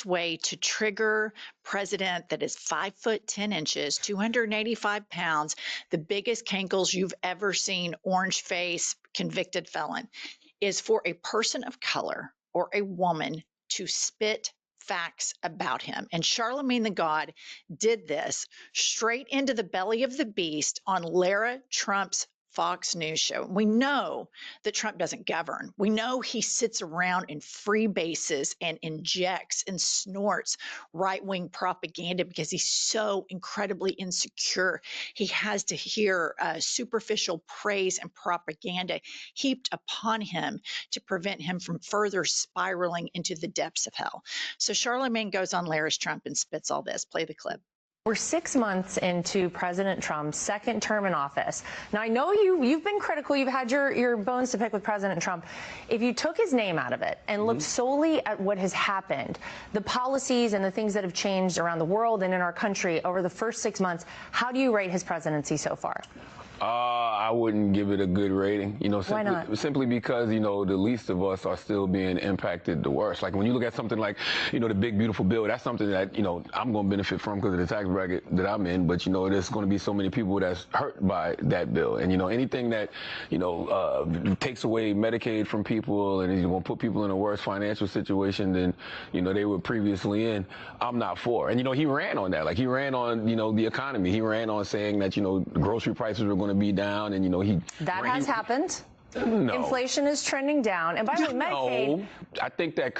way to trigger president that is 5'10", 285 pounds, the biggest cankles you've ever seen, orange face, convicted felon, is for a person of color or a woman to spit facts about him. And Charlemagne the God did this straight into the belly of the beast on Lara Trump's Fox News show. We know that Trump doesn't govern. We know he sits around in free bases and injects and snorts right-wing propaganda because he's so incredibly insecure. He has to hear superficial praise and propaganda heaped upon him to prevent him from further spiraling into the depths of hell. So Charlemagne goes on Larry's Trump and spits all this. Play the clip. We're 6 months into President Trump's second term in office. Now, I know you've been critical. You've had your bones to pick with President Trump. If you took his name out of it and looked solely at what has happened, the policies and the things that have changed around the world and in our country over the first 6 months, how do you rate his presidency so far? I wouldn't give it a good rating, Why not? Simply because, the least of us are still being impacted the worst. Like when you look at something like, the big, beautiful bill, that's something that, I'm going to benefit from because of the tax bracket that I'm in. But, there's going to be so many people that's hurt by that bill. And, anything that, takes away Medicaid from people and is going to put people in a worse financial situation than, they were previously in, I'm not for. And, he ran on that. Like he ran on, the economy. He ran on saying that, grocery prices were going to be down, and that has happened. No. Inflation is trending down, and by the way, Medicaid. No, I think that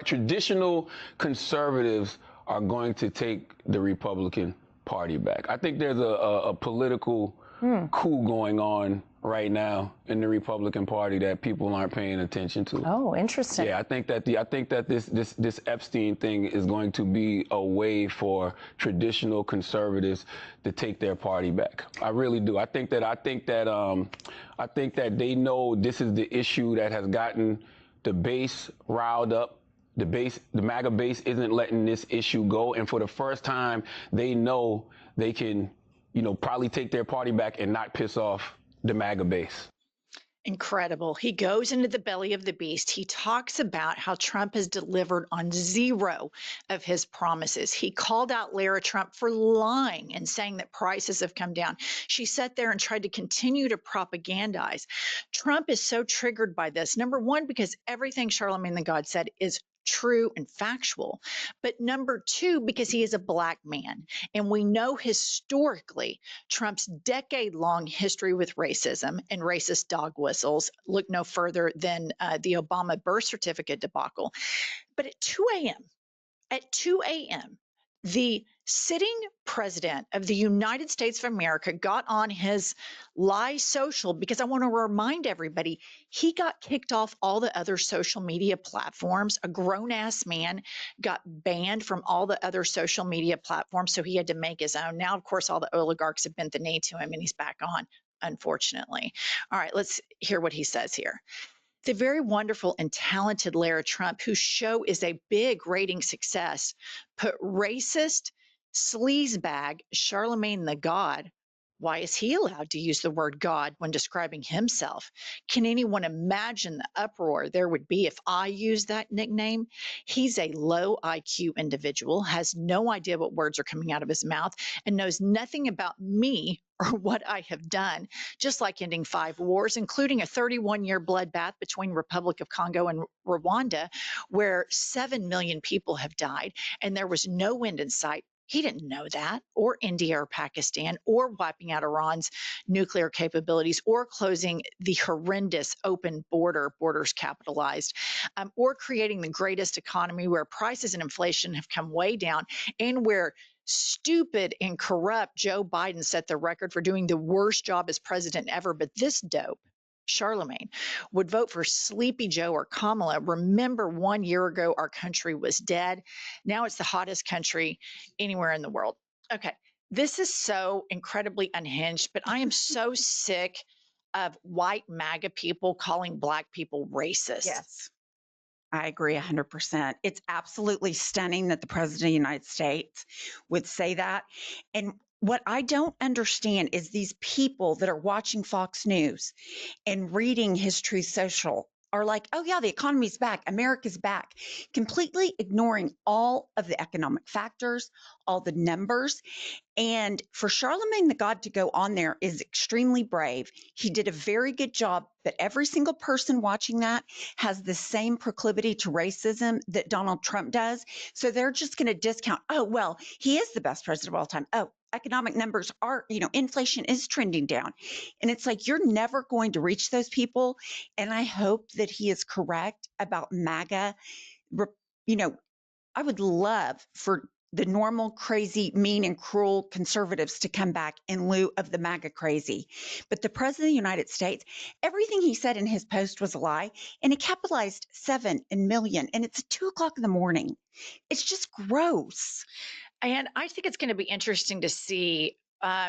traditional conservatives are going to take the Republican Party back. I think there's a political coup going on right now in the Republican Party that people aren't paying attention to. Oh, interesting. Yeah, I think that this Epstein thing is going to be a way for traditional conservatives to take their party back. I really do. I think that they know this is the issue that has gotten the base riled up. The MAGA base isn't letting this issue go, and for the first time, they know they can, probably take their party back and not piss off the MAGA base. Incredible. He goes into the belly of the beast. He talks about how Trump has delivered on 0 of his promises. He called out Lara Trump for lying and saying that prices have come down. She sat there and tried to continue to propagandize. Trump is so triggered by this. Number one, because everything Charlemagne the God said is true and factual. But number two, because he is a black man. And we know historically Trump's decade-long history with racism and racist dog whistles. Look no further than the Obama birth certificate debacle. But at 2 a.m., the sitting president of the United States of America got on his lie social because I want to remind everybody he got kicked off all the other social media platforms. A grown-ass man got banned from all the other social media platforms, so he had to make his own. Now, of course, all the oligarchs have bent the knee to him, and he's back on, unfortunately. All right, let's hear what he says here. The very wonderful and talented Lara Trump, whose show is a big rating success, put racist sleazebag Charlemagne the God. Why is he allowed to use the word God when describing himself? Can anyone imagine the uproar there would be if I used that nickname? He's a low IQ individual, has no idea what words are coming out of his mouth, and knows nothing about me or what I have done, just like ending 5 wars, including a 31-year bloodbath between Republic of Congo and Rwanda, where 7 million people have died, and there was no end in sight. He didn't know that, or India or Pakistan, or wiping out Iran's nuclear capabilities, or closing the horrendous open borders capitalized, or creating the greatest economy where prices and inflation have come way down, and where stupid and corrupt Joe Biden set the record for doing the worst job as president ever. But this dope, Charlemagne, would vote for Sleepy Joe or Kamala. Remember, 1 year ago, our country was dead. Now it's the hottest country anywhere in the world. Okay, this is so incredibly unhinged, but I am so sick of white MAGA people calling Black people racist. Yes, I agree 100%. It's absolutely stunning that the president of the United States would say that. And what I don't understand is these people that are watching Fox News and reading his Truth Social are like, oh, yeah, the economy's back, America's back, completely ignoring all of the economic factors, all the numbers. And for Charlemagne the God to go on there is extremely brave. He did a very good job, but every single person watching that has the same proclivity to racism that Donald Trump does. So they're just going to discount, oh, well, he is the best president of all time. Oh, economic numbers are, inflation is trending down. And it's like, you're never going to reach those people. And I hope that he is correct about MAGA. I would love for the normal, crazy, mean, and cruel conservatives to come back in lieu of the MAGA crazy. But the president of the United States, everything he said in his post was a lie, and he capitalized 7 and million, and it's 2:00 in the morning. It's just gross. And I think it's going to be interesting to see.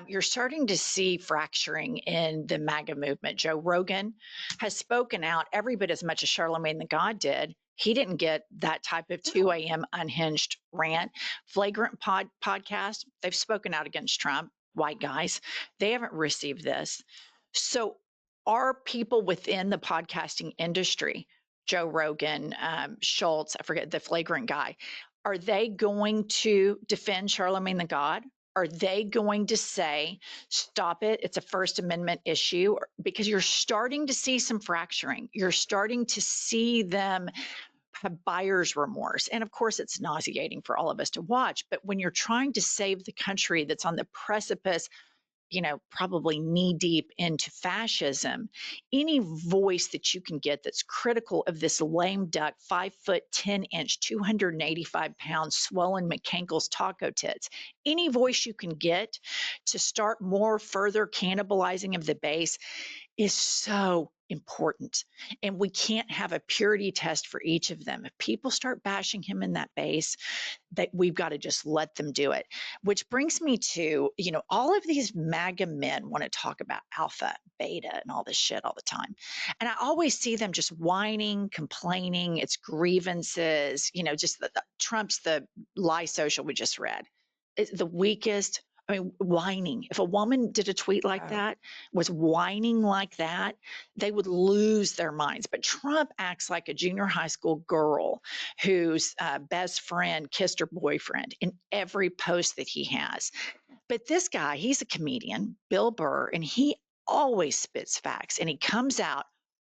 You're starting to see fracturing in the MAGA movement. Joe Rogan has spoken out every bit as much as Charlemagne the God did. He didn't get that type of 2 a.m. unhinged rant. Flagrant podcast, they've spoken out against Trump, white guys. They haven't received this. So are people within the podcasting industry, Joe Rogan, Schultz, I forget the flagrant guy, are they going to defend Charlemagne the God? Are they going to say, stop it, it's a First Amendment issue? Because you're starting to see some fracturing. You're starting to see them have buyer's remorse. And of course, it's nauseating for all of us to watch. But when you're trying to save the country that's on the precipice, probably knee deep into fascism, any voice that you can get that's critical of this lame duck, 5'10" 285-pound, swollen McCankle's taco tits, any voice you can get to start more further cannibalizing of the base is so important. And we can't have a purity test for each of them. If people start bashing him in that base, that we've got to just let them do it. Which brings me to, all of these MAGA men want to talk about alpha, beta, and all this shit all the time. And I always see them just whining, complaining, it's grievances, just Trump's the lie social we just read. It's the weakest. I mean, whining. If a woman did a tweet like that, was whining like that, they would lose their minds. But Trump acts like a junior high school girl whose best friend kissed her boyfriend in every post that he has. But this guy, he's a comedian, Bill Burr, and he always spits facts, and he comes out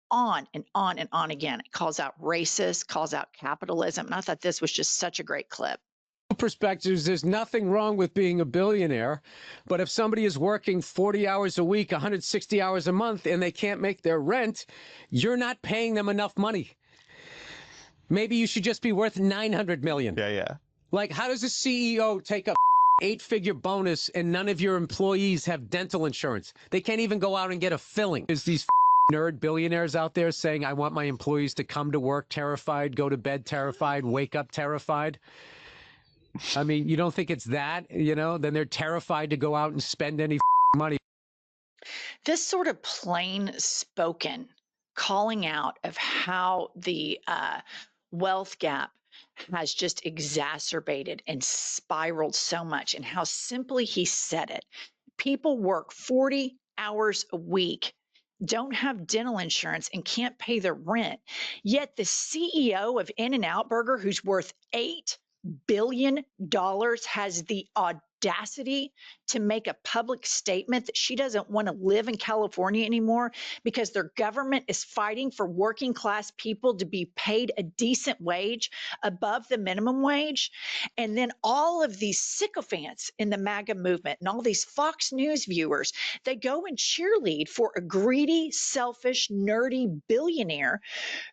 on and on and on again. It calls out racist, calls out capitalism. And I thought this was just such a great clip. Perspectives, there's nothing wrong with being a billionaire, but if somebody is working 40 hours a week, 160 hours a month, and they can't make their rent, you're not paying them enough money. Maybe you should just be worth 900 million. Yeah. Like, how does a CEO take a 8-figure bonus and none of your employees have dental insurance? They can't even go out and get a filling. There's these nerd billionaires out there saying, I want my employees to come to work terrified, go to bed terrified, wake up terrified. I mean, you don't think it's that, then they're terrified to go out and spend any money. This sort of plain spoken calling out of how the wealth gap has just exacerbated and spiraled so much, and how simply he said it. People work 40 hours a week, don't have dental insurance, and can't pay their rent. Yet the CEO of In-N-Out Burger, who's worth $8 billion, has the audacity to make a public statement that she doesn't want to live in California anymore because their government is fighting for working class people to be paid a decent wage above the minimum wage. And then all of these sycophants in the MAGA movement and all these Fox News viewers, they go and cheerlead for a greedy, selfish, nerdy billionaire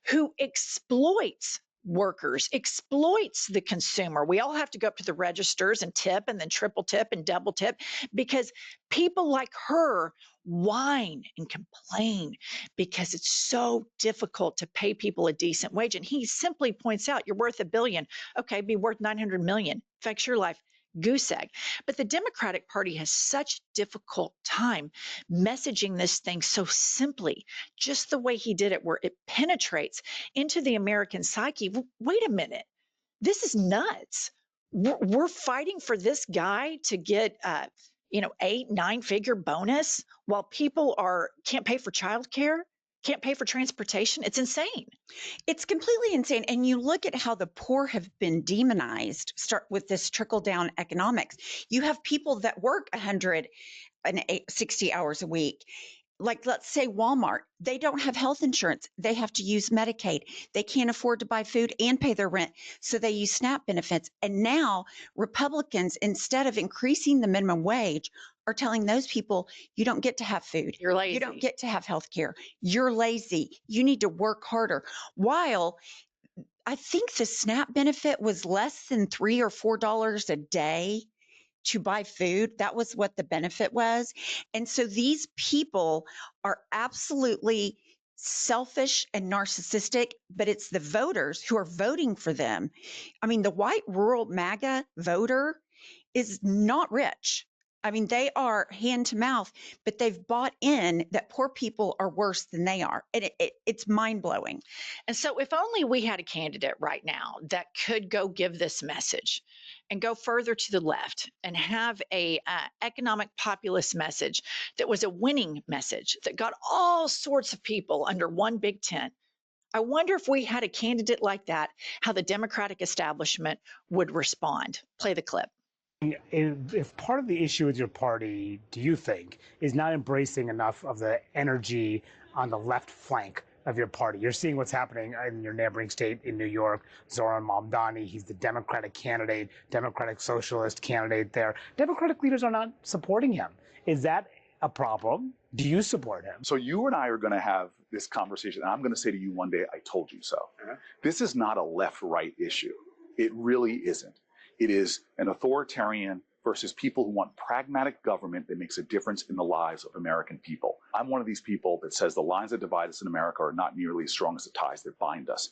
who exploits workers, exploits the consumer. We all have to go up to the registers and tip, and then triple tip and double tip, because people like her whine and complain because it's so difficult to pay people a decent wage. And he simply points out, you're worth $1 billion. Okay, be worth 900 million. Affects your life. Goose egg. But the Democratic Party has such difficult time messaging this thing so simply, just the way he did it, where it penetrates into the American psyche. Wait a minute. This is nuts. We're fighting for this guy to get 8-9 figure bonus while people can't pay for childcare. can't pay for transportation. It's insane. It's completely insane. And you look at how the poor have been demonized, start with this trickle down economics. You have people that work 160 hours a week. Like, let's say Walmart, they don't have health insurance. They have to use Medicaid. They can't afford to buy food and pay their rent. So they use SNAP benefits. And now Republicans, instead of increasing the minimum wage, are telling those people, you don't get to have food. You're lazy. You don't get to have health care. You're lazy. You need to work harder. While I think the SNAP benefit was less than $3 or $4 a day to buy food. That was what the benefit was. And so these people are absolutely selfish and narcissistic, but it's the voters who are voting for them. I mean, the white rural MAGA voter is not rich. I mean, they are hand to mouth, but they've bought in that poor people are worse than they are. And it's mind blowing. And so, if only we had a candidate right now that could go give this message and go further to the left and have a economic populist message that was a winning message that got all sorts of people under one big tent. I wonder if we had a candidate like that, how the Democratic establishment would respond. Play the clip. If part of the issue with your party, do you think, is not embracing enough of the energy on the left flank of your party? You're seeing what's happening in your neighboring state in New York. Zoran Mamdani, he's the Democratic candidate, Democratic Socialist candidate there. Democratic leaders are not supporting him. Is that a problem? Do you support him? So you and I are going to have this conversation, and I'm going to say to you one day, I told you so. This is not a left-right issue. It really isn't. It is an authoritarian versus people who want pragmatic government that makes a difference in the lives of American people. I'm one of these people that says the lines that divide us in America are not nearly as strong as the ties that bind us.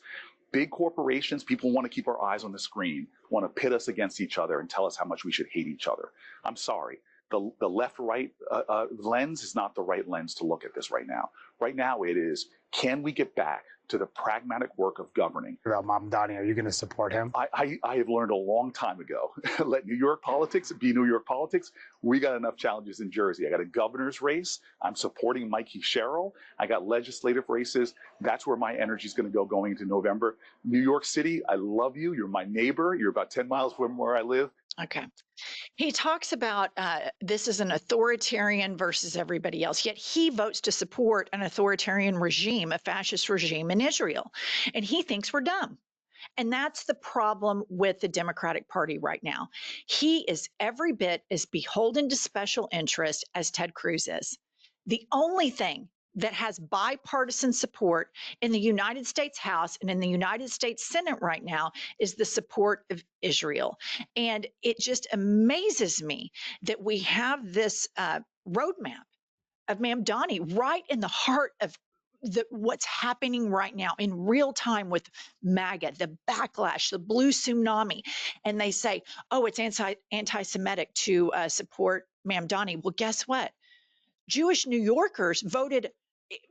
Big corporations, people want to keep our eyes on the screen, want to pit us against each other and tell us how much we should hate each other. I'm sorry. The left-right lens is not the right lens to look at this right now. Right now it is, can we get back to the pragmatic work of governing? About Mamdani, are you going to support him? I have learned a long time ago, let New York politics be New York politics. We got enough challenges in Jersey. I got a governor's race. I'm supporting Mikey Sherrill. I got legislative races. That's where my energy is going to go going into November. New York City, I love you. You're my neighbor. You're about 10 miles from where I live. Okay. He talks about this is an authoritarian versus everybody else, yet he votes to support an authoritarian regime, a fascist regime in Israel. And he thinks we're dumb. And that's the problem with the Democratic Party right now. He is every bit as beholden to special interest as Ted Cruz is. The only thing that has bipartisan support in the United States House and in the United States Senate right now is the support of Israel. And it just amazes me that we have this roadmap of Mamdani right in the heart of what's happening right now in real time with MAGA, the backlash, the blue tsunami. And they say, oh, it's anti-Semitic to support Mamdani. Well, guess what? Jewish New Yorkers voted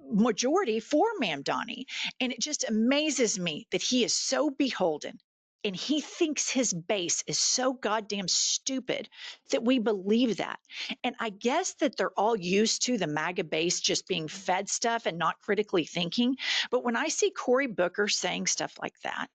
majority for Mamdani. And it just amazes me that he is so beholden and he thinks his base is so goddamn stupid that we believe that. And I guess that they're all used to the MAGA base just being fed stuff and not critically thinking. But when I see Cory Booker saying stuff like that,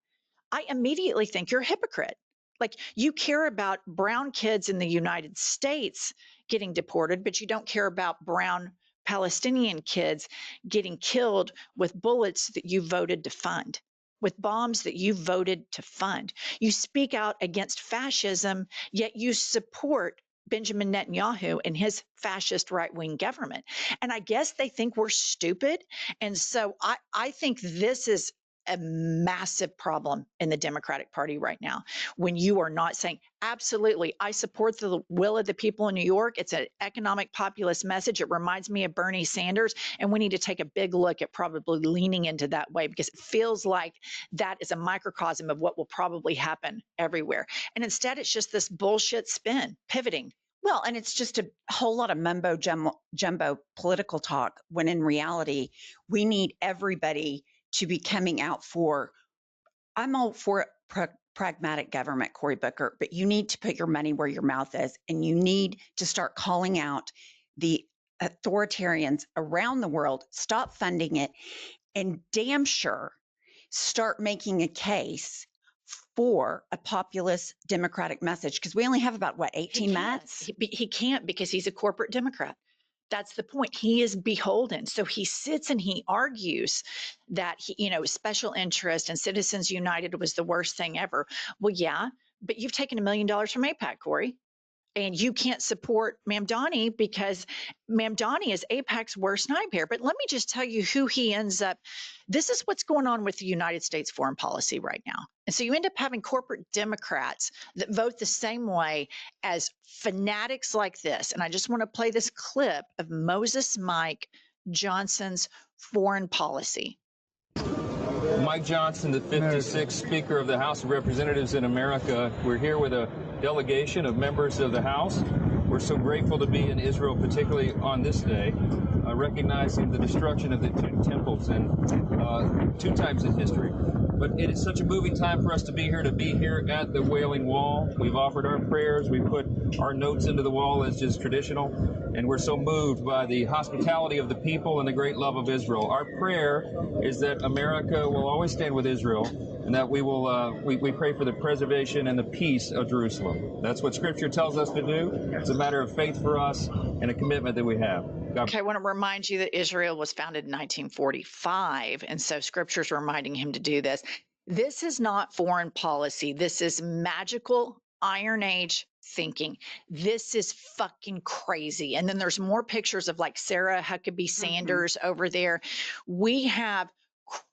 I immediately think you're a hypocrite. Like, you care about brown kids in the United States getting deported, but you don't care about brown Palestinian kids getting killed with bullets that you voted to fund, with bombs that you voted to fund. You speak out against fascism, yet you support Benjamin Netanyahu and his fascist right-wing government. And I guess they think we're stupid. And so I think this is a massive problem in the Democratic Party right now, when you are not saying, absolutely, I support the will of the people in New York. It's an economic populist message. It reminds me of Bernie Sanders. And we need to take a big look at probably leaning into that way, because it feels like that is a microcosm of what will probably happen everywhere. And instead, it's just this bullshit spin, pivoting. Well, and it's just a whole lot of mumbo jumbo political talk, when in reality, we need everybody to be coming out for, I'm all for pragmatic government, Cory Booker, but you need to put your money where your mouth is, and you need to start calling out the authoritarians around the world stop funding it, and damn sure start making a case for a populist Democratic message, because we only have about, what, 18 months? He can't, because he's a corporate Democrat. That's the point. He is beholden. So he sits and he argues that, special interest and Citizens United was the worst thing ever. Well, yeah, but you've taken $1 million from AIPAC, Corey. And you can't support Mamdani because Mamdani is AIPAC's worst nightmare. But let me just tell you who he ends up. This is what's going on with the United States foreign policy right now. And so you end up having corporate Democrats that vote the same way as fanatics like this. And I just want to play this clip of Moses Mike Johnson's foreign policy. Mike Johnson, the 56th Speaker of the House of Representatives in America. We're here with a delegation of members of the House. We're so grateful to be in Israel, particularly on this day, recognizing the destruction of the two temples and 2 times in history. But it is such a moving time for us to be here at the Wailing Wall. We've offered our prayers. We put our notes into the wall as is traditional. And we're so moved by the hospitality of the people and the great love of Israel. Our prayer is that America will always stand with Israel, and that we will we pray for the preservation and the peace of Jerusalem. That's what Scripture tells us to do. It's a matter of faith for us and a commitment that we have. Okay, I want to remind you that Israel was founded in 1945, and so Scripture's reminding him to do this. This is not foreign policy. This is magical Iron Age thinking. This is fucking crazy. And then there's more pictures of like Sarah Huckabee Sanders over there. We have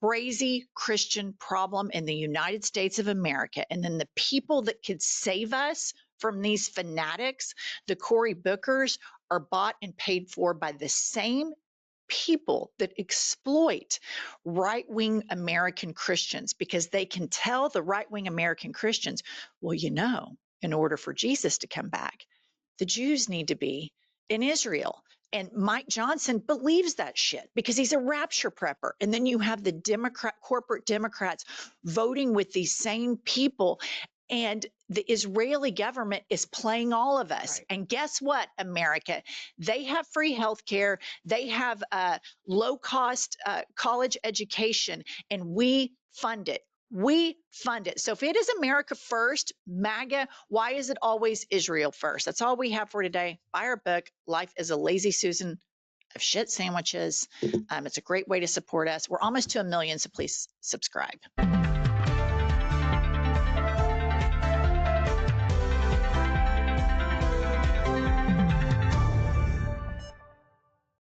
crazy Christian problem in the United States of America. And then the people that could save us from these fanatics, the Cory Bookers, are bought and paid for by the same people that exploit right-wing American Christians, because they can tell the right-wing American Christians, well, in order for Jesus to come back, the Jews need to be in Israel. And Mike Johnson believes that shit because he's a rapture prepper. And then you have the corporate Democrats voting with these same people. And the Israeli government is playing all of us. Right. And guess what, America? They have free health care. They have low-cost college education, and we fund it. We fund it. So if it is America first, MAGA, why is it always Israel first? That's all we have for today. Buy our book, Life is a Lazy Susan of Shit Sandwiches. It's a great way to support us. We're almost to 1 million, so please subscribe.